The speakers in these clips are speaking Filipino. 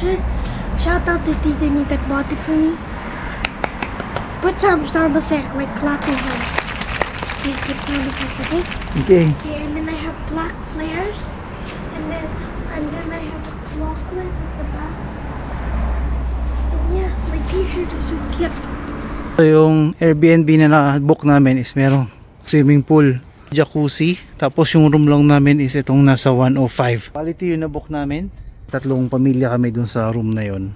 sponsored. Shout out to Tita Nita that bought it for me. Put some sound effect like clapping hands. Okay, put sound effect, okay? Okay. Okay, and then I have black flares. And then I have a clocklet at the back. And yeah, my t-shirt is so cute. So yung Airbnb na na-book namin is merong swimming pool, jacuzzi, tapos yung room lang namin is itong nasa 105. Quality yung na-book namin. 3 pamilya kami dun sa room na yon.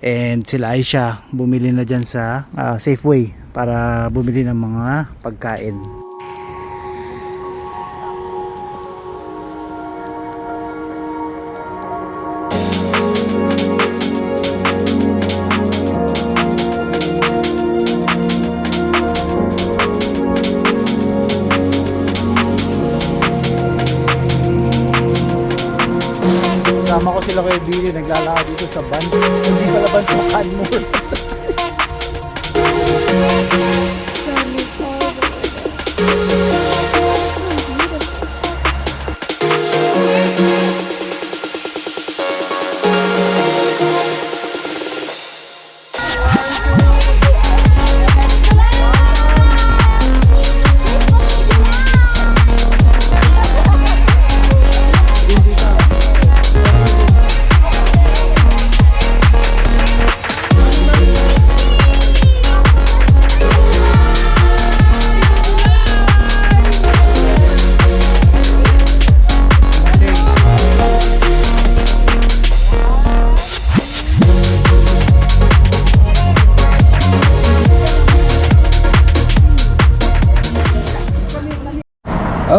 And sila Aisha bumili na dyan sa Safeway para bumili ng mga pagkain. Sama ko sila kay Billy, naglalakad dito sa van. Hindi pala van sa Canmore.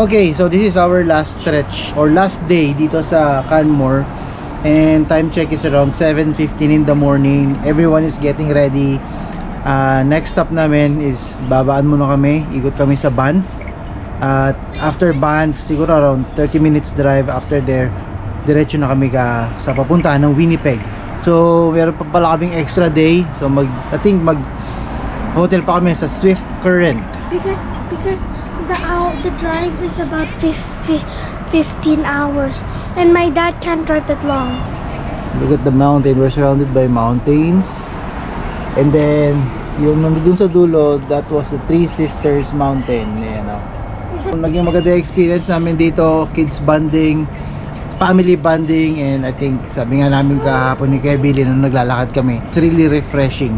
Okay, so this is our last stretch or last day dito sa Canmore, and time check is around 7:15 in the morning. Everyone is getting ready. Next stop namin is babaan muna kami, ikot kami sa Banff. At after Banff, siguro around 30 minutes drive after there, diretso na kami sa papuntahan ng Winnipeg. So meron pa pala kaming extra day, so I think mag hotel pa kami sa Swift Current. Because the drive is about 15 hours, and my dad can't drive that long. Look at the mountain. We're surrounded by mountains, and then yung nandun sa dulo, that was the Three Sisters Mountain. Naging maganda experience namin dito, kids bonding, family bonding, and I think sabi nga namin kahapon ni Kuya Billy nung naglalakad kami, it's really refreshing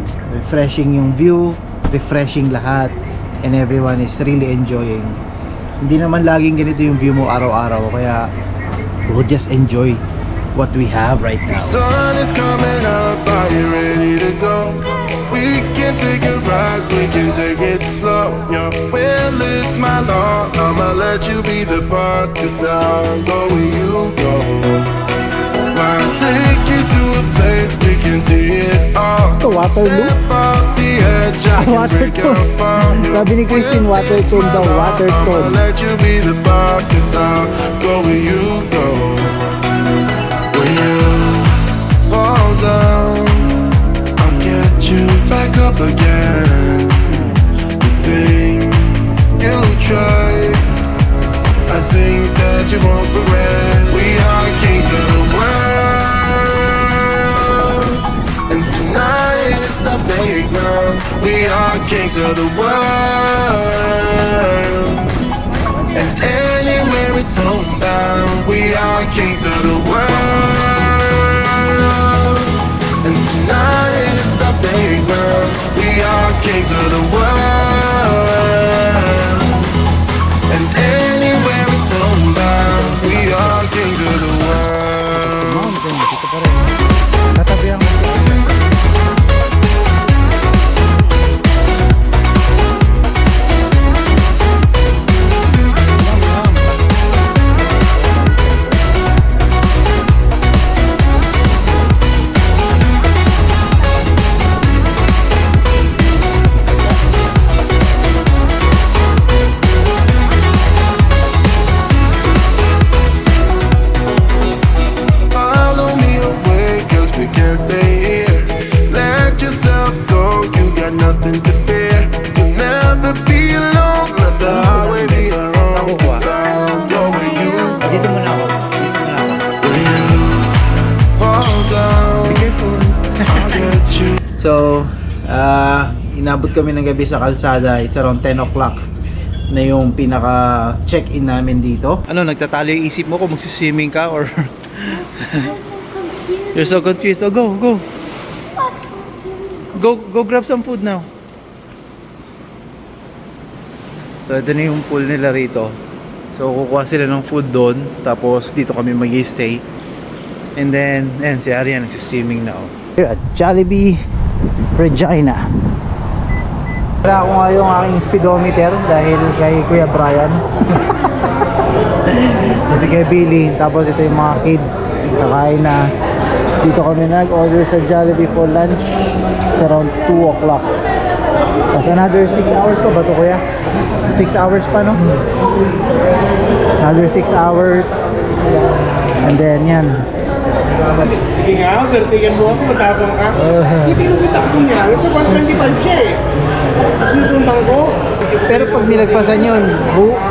yung view, refreshing lahat, and everyone is really enjoying. Hindi naman laging ganito yung view mo araw-araw, kaya we'll just enjoy what we have right now. Sun is coming up, are you ready to go? We can take a ride, we can take it slow. Your will is my law, I'ma let you be the boss, 'cause I'll go where you go. I'll take you to a place we can see it all. Ito, Waterloo? Step off the edge, I can break your fall. Sabi ni Christine, Waterton daw, Waterton. I'ma let you be the boss, 'cause I'll go where you go. When you fall down, I'll get you back up again. The things you try are things that you won't regret. We are kings of the world, and tonight is our playground. We are kings of the world, and anywhere it's homebound. We are kings of the world, and tonight is our playground. We are kings of the world, and anywhere it's homebound. We are kings of the world. Mountain, dito pa rin. Tatabi ang fall down. So, inabot kami ng gabi sa kalsada. It's around 10 o'clock na yung pinaka check-in namin dito. Ano, nagtatalo yung isip mo kung magsiswimming ka or I'm so confused. you're so confused. Oh, go. What? Go grab some food now. So, ito na yung pool nila rito. So, kukuha sila ng food doon. Tapos, dito kami mag-stay. And then, ayan, si Arya nagsiswimming na. Oh. Here at Jollibee, Regina. Wala ko nga yung aking speedometer dahil kay Kuya Brian. Kasi kay Billy. Tapos, ito yung mga kids. Kakain na. Dito kami nag-order sa Jollibee for lunch. It's around 2 o'clock. Tapos another 6 hours pa ba ito, Kuya? 6 hours pa, no? Another 6 hours. And then, yan. Sige nga, overtaken mo ako, matapang ka. Hindi nung itakbo niya, sa 125 siya eh. Susundan ko. Pero pag nilagpasan yun,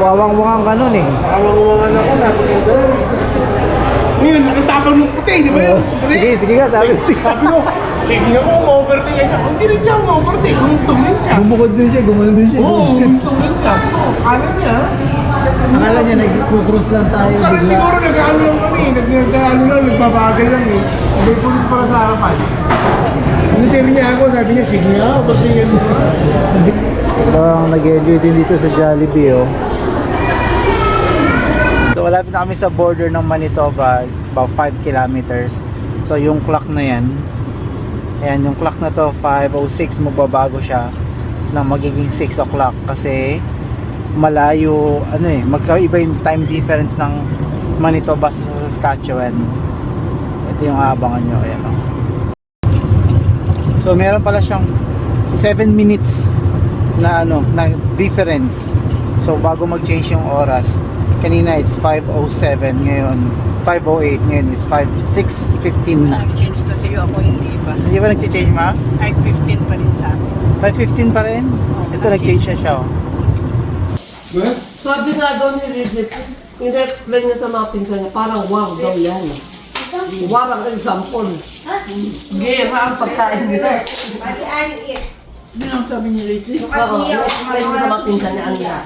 wawang-wangang ka nun eh. Awang-awangan ako, sabi ko doon. Ngayon, nakatapang ng puti, di ba yun? Sige nga, sabi. Sabi ko, sige nga kung ma-overtake niya. Hindi rin siya ma-overtake, humintong din siya. Bumukod din siya, gumanon din siya. Oo, humintong din siya. Akala niya, Akala niya, nag-cruise lang tayo. saka siguro nag-ano lang kami, nag-ano lang, nagbabagal lang eh. May pulis para sa harapan. Initiri niya ako, sabi niya, sige nga, overtaken mo. Ito ang nag-enjoy din dito sa Jollibee, oh. So, malapit na kami sa border ng Manitoba. It's about 5 kilometers. So, yung clock na yan, ayan, yung clock na to, 5:06, magbabago siya na magiging 6 o'clock kasi malayo, ano eh, magkaiba yung time difference ng Manitoba sa Saskatchewan. Ito yung aabangan nyo, ayan, oh. So, meron pala siyang 7 minutes na ano, na difference. So, bago mag-change yung oras, kanina it's 5:07, ngayon 5:08, ngayon is 6:15 na. Nag-change na sa'yo, ako hindi pa. Hindi ba nag-change, ma? Ay, 15 pa rin sa akin. 5:15 pa rin? Ito, nag-change na siya, oh. Sabi nga daw ni Ridley, in-explain niya sa mga pinsan niya, parang wow daw yan. Wow ang example. Gira ang pagkain nila. Yun ang sabi ni Ridley. Parang in-explain niya sa mga pinsan niya, ano yan.